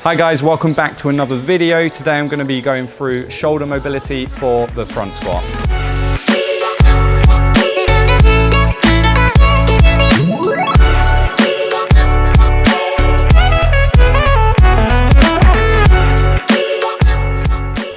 Hi guys, welcome back to another video. Today I'm going to be going through shoulder mobility for the front squat.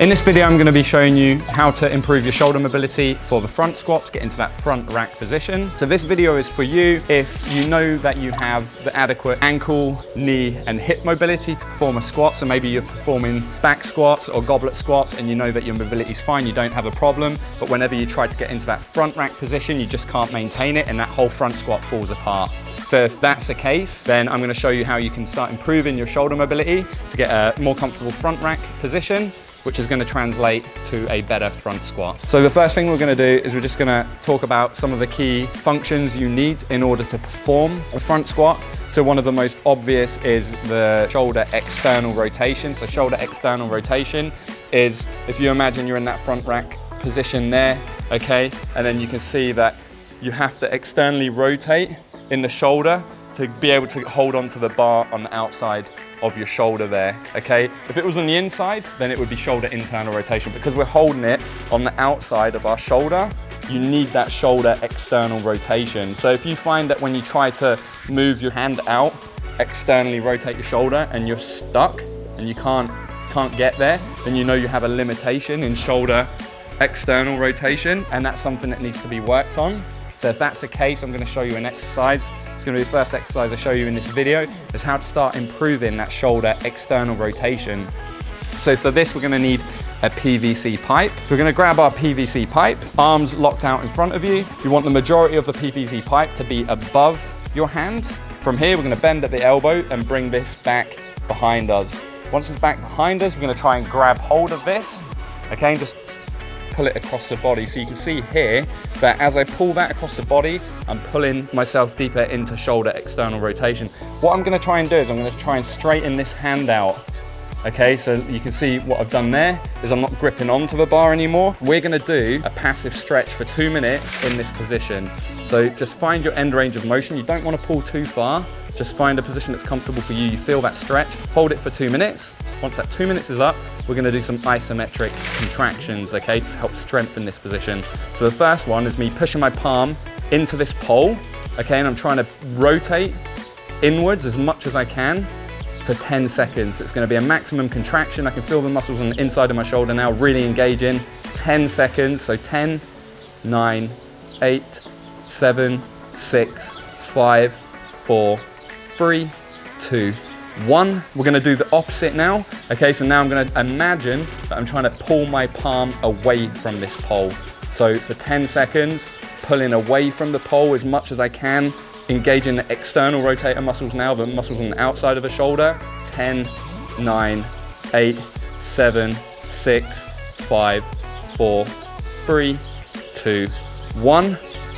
In this video, I'm going to be showing you how to improve your shoulder mobility for the front squat to get into that front rack position. So this video is for you if you know that you have the adequate ankle, knee, and hip mobility to perform a squat. So maybe you're performing back squats or goblet squats and you know that your mobility is fine, you don't have a problem, but whenever you try to get into that front rack position, you just can't maintain it and that whole front squat falls apart. So if that's the case, then I'm going to show you how you can start improving your shoulder mobility to get a more comfortable front rack position, which is going to translate to a better front squat. So the first thing we're going to do is we're just going to talk about some of the key functions you need in order to perform a front squat. So one of the most obvious is the shoulder external rotation. So shoulder external rotation is, if you imagine you're in that front rack position there, okay, and then you can see that you have to externally rotate in the shoulder to be able to hold onto the bar on the outside of your shoulder there, okay? If it was on the inside, then it would be shoulder internal rotation. Because we're holding it on the outside of our shoulder, you need that shoulder external rotation. So if you find that when you try to move your hand out, externally rotate your shoulder and you're stuck and you can't get there, then you know you have a limitation in shoulder external rotation, and that's something that needs to be worked on. So if that's the case, I'm going to show you an exercise. It's going to be the first exercise I show you in this video, is how to start improving that shoulder external rotation. So for this, we're going to need a PVC pipe. We're going to grab our PVC pipe, arms locked out in front of you. You want the majority of the PVC pipe to be above your hand. From here, we're going to bend at the elbow and bring this back behind us. Once it's back behind us, we're going to try and grab hold of this, okay, and just pull it across the body. So you can see here that as I pull that across the body, I'm pulling myself deeper into shoulder external rotation. What I'm going to try and do is I'm going to try and straighten this hand out. Okay, so you can see what I've done there is I'm not gripping onto the bar anymore. We're going to do a passive stretch for 2 minutes in this position. So just find your end range of motion. You don't want to pull too far. Just find a position that's comfortable for you. You feel that stretch, hold it for 2 minutes. Once that 2 minutes is up, we're going to do some isometric contractions, okay, to help strengthen this position. So the first one is me pushing my palm into this pole, okay, and I'm trying to rotate inwards as much as I can for 10 seconds. It's going to be a maximum contraction. I can feel the muscles on the inside of my shoulder now really engaging. 10 seconds, so 10, 9, 8, 7, 6, 5, 4, 3, 2, 1. We're going to do the opposite now. Okay, so now I'm going to imagine that I'm trying to pull my palm away from this pole. So for 10 seconds, pulling away from the pole as much as I can, engaging the external rotator muscles now, the muscles on the outside of the shoulder. 10, 9, 8, 7, 6, 5, 4, 3, 2, 1.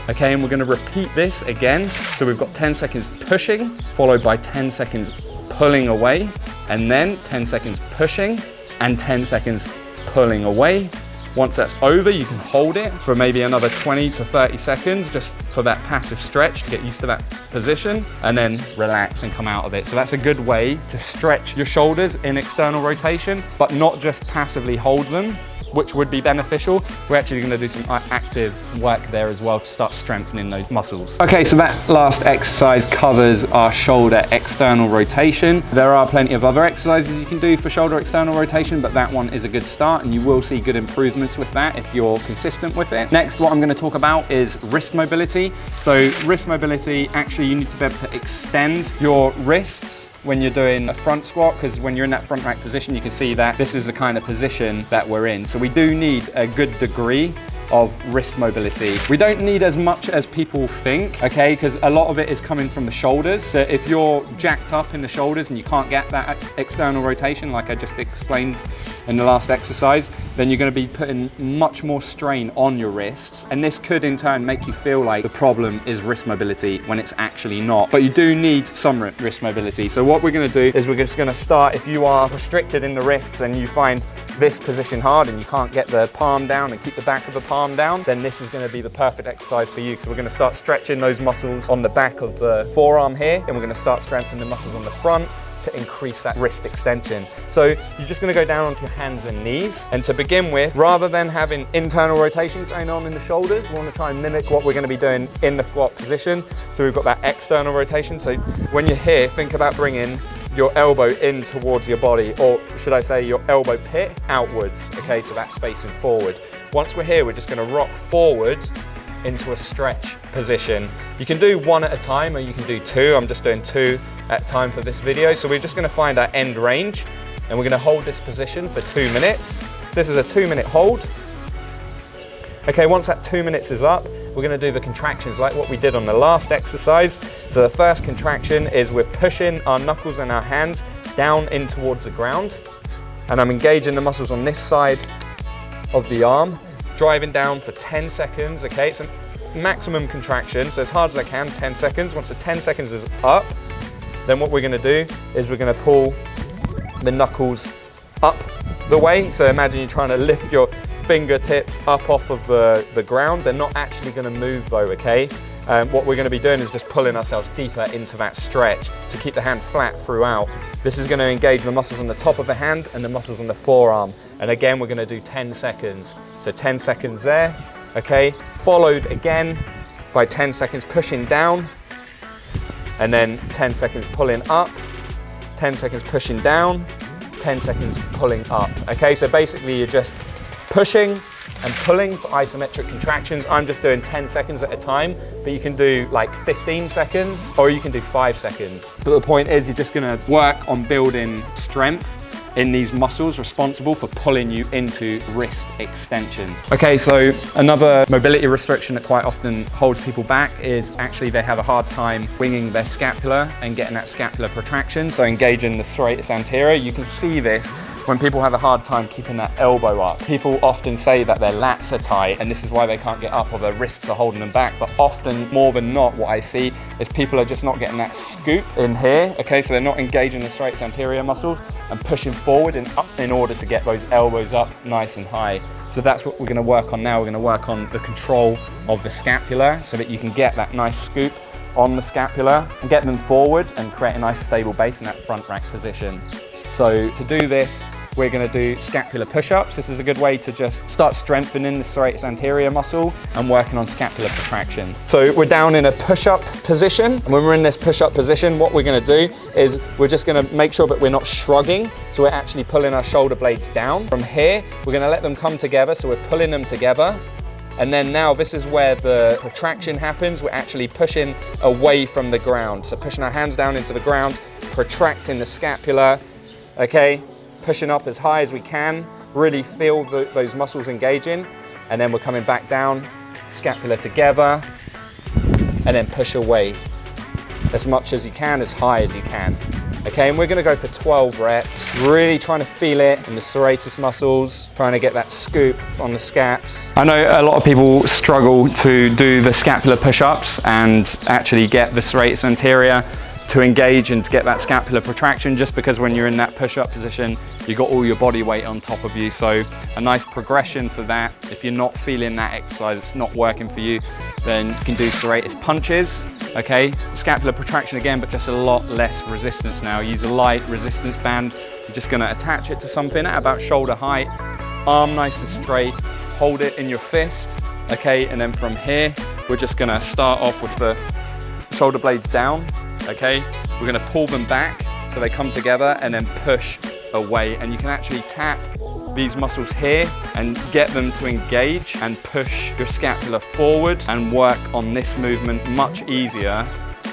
Okay, and we're going to repeat this again. So we've got 10 seconds pushing, followed by 10 seconds pulling away, and then 10 seconds pushing, and 10 seconds pulling away. Once that's over, you can hold it for maybe another 20 to 30 seconds, just for that passive stretch to get used to that position, and then relax and come out of it. So that's a good way to stretch your shoulders in external rotation, but not just passively hold them, which would be beneficial. We're actually going to do some active work there as well to start strengthening those muscles. Okay, so that last exercise covers our shoulder external rotation. There are plenty of other exercises you can do for shoulder external rotation, but that one is a good start and you will see good improvements with that if you're consistent with it. Next, what I'm going to talk about is wrist mobility. So wrist mobility, actually you need to be able to extend your wrists when you're doing a front squat, because when you're in that front rack position, you can see that this is the kind of position that we're in. So we do need a good degree of wrist mobility. We don't need as much as people think, okay, because a lot of it is coming from the shoulders. So if you're jacked up in the shoulders and you can't get that external rotation, like I just explained in the last exercise, then you're going to be putting much more strain on your wrists. And this could in turn make you feel like the problem is wrist mobility when it's actually not. But you do need some wrist mobility. So what we're going to do is we're just going to start, if you are restricted in the wrists and you find this position hard and you can't get the palm down and keep the back of the palm down, then this is going to be the perfect exercise for you, because we're going to start stretching those muscles on the back of the forearm here, and we're going to start strengthening the muscles on the front. to increase that wrist extension. So you're just gonna go down onto your hands and knees. And to begin with, rather than having internal rotation going on in the shoulders, we wanna try and mimic what we're gonna be doing in the squat position. So we've got that external rotation. So when you're here, think about bringing your elbow in towards your body, or should I say your elbow pit outwards, okay? So that's facing forward. Once we're here, we're just gonna rock forward into a stretch position. You can do one at a time or you can do two. I'm just doing two at a time for this video. So we're just gonna find our end range and we're gonna hold this position for 2 minutes. So this is a 2-minute hold. Okay, once that 2 minutes is up, we're gonna do the contractions like what we did on the last exercise. So the first contraction is we're pushing our knuckles and our hands down in towards the ground. And I'm engaging the muscles on this side of the arm, driving down for 10 seconds, okay? It's a maximum contraction, so as hard as I can, 10 seconds. Once the 10 seconds is up, then what we're gonna do is we're gonna pull the knuckles up the way. So imagine you're trying to lift your fingertips up off of the ground. They're not actually gonna move though, okay? What we're gonna be doing is just pulling ourselves deeper into that stretch. So keep the hand flat throughout. This is gonna engage the muscles on the top of the hand and the muscles on the forearm. And again, we're gonna do 10 seconds. So 10 seconds there, okay? Followed again by 10 seconds pushing down, and then 10 seconds pulling up, 10 seconds pushing down, 10 seconds pulling up. Okay, so basically you're just pushing and pulling for isometric contractions. I'm just doing 10 seconds at a time, but you can do like 15 seconds or you can do 5 seconds. But the point is you're just gonna work on building strength in these muscles responsible for pulling you into wrist extension. Okay, so another mobility restriction that quite often holds people back is actually they have a hard time winging their scapula and getting that scapular protraction, so engaging the serratus anterior. You can see this when people have a hard time keeping that elbow up. People often say that their lats are tight and this is why they can't get up or their wrists are holding them back, but often, more than not, what I see is people are just not getting that scoop in here, okay? So they're not engaging the serratus anterior muscles and pushing forward and up in order to get those elbows up nice and high. So that's what we're gonna work on now. We're gonna work on the control of the scapula so that you can get that nice scoop on the scapula and get them forward and create a nice stable base in that front rack position. So to do this, we're gonna do scapular push-ups. This is a good way to just start strengthening the serratus anterior muscle and working on scapular protraction. So we're down in a push-up position. And when we're in this push-up position, what we're gonna do is we're just gonna make sure that we're not shrugging. So we're actually pulling our shoulder blades down. From here, we're gonna let them come together. So we're pulling them together. And then now this is where the protraction happens. We're actually pushing away from the ground. So pushing our hands down into the ground, protracting the scapula, okay? Pushing up as high as we can, really feel those muscles engaging, and then we're coming back down, scapula together, and then push away as much as you can, as high as you can. Okay, and we're gonna go for 12 reps, really trying to feel it in the serratus muscles, trying to get that scoop on the scaps. I know a lot of people struggle to do the scapular push-ups and actually get the serratus anterior to engage and to get that scapular protraction, just because when you're in that push-up position, you've got all your body weight on top of you. So a nice progression for that. If you're not feeling that exercise, it's not working for you, then you can do serratus punches. Okay, scapular protraction again, but just a lot less resistance now. Use a light resistance band. You're just gonna attach it to something at about shoulder height, arm nice and straight, hold it in your fist, okay? And then from here, we're just gonna start off with the shoulder blades down, okay? We're gonna pull them back so they come together and then push away. And you can actually tap these muscles here and get them to engage and push your scapula forward and work on this movement much easier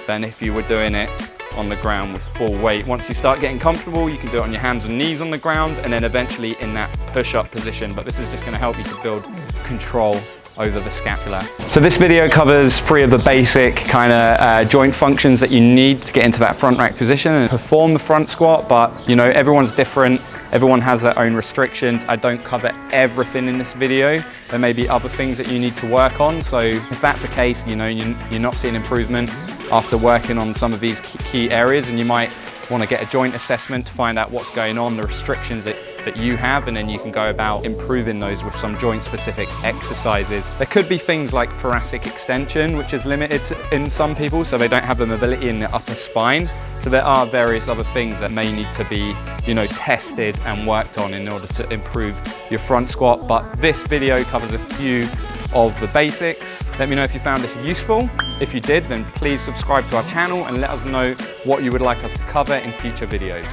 than if you were doing it on the ground with full weight. Once you start getting comfortable, you can do it on your hands and knees on the ground and then eventually in that push-up position. But this is just gonna help you to build control over the scapula. So this video covers 3 of the basic kind of joint functions that you need to get into that front rack position and perform the front squat, but you know, everyone's different. Everyone has their own restrictions. I don't cover everything in this video. There may be other things that you need to work on. So if that's the case, you know, you're not seeing improvement after working on some of these key areas, and you might want to get a joint assessment to find out what's going on, the restrictions that you have, and then you can go about improving those with some joint specific exercises. There could be things like thoracic extension, which is limited in some people, so they don't have the mobility in the upper spine. So there are various other things that may need to be, tested and worked on in order to improve your front squat. But this video covers a few of the basics. Let me know if you found this useful. If you did, then please subscribe to our channel and let us know what you would like us to cover in future videos.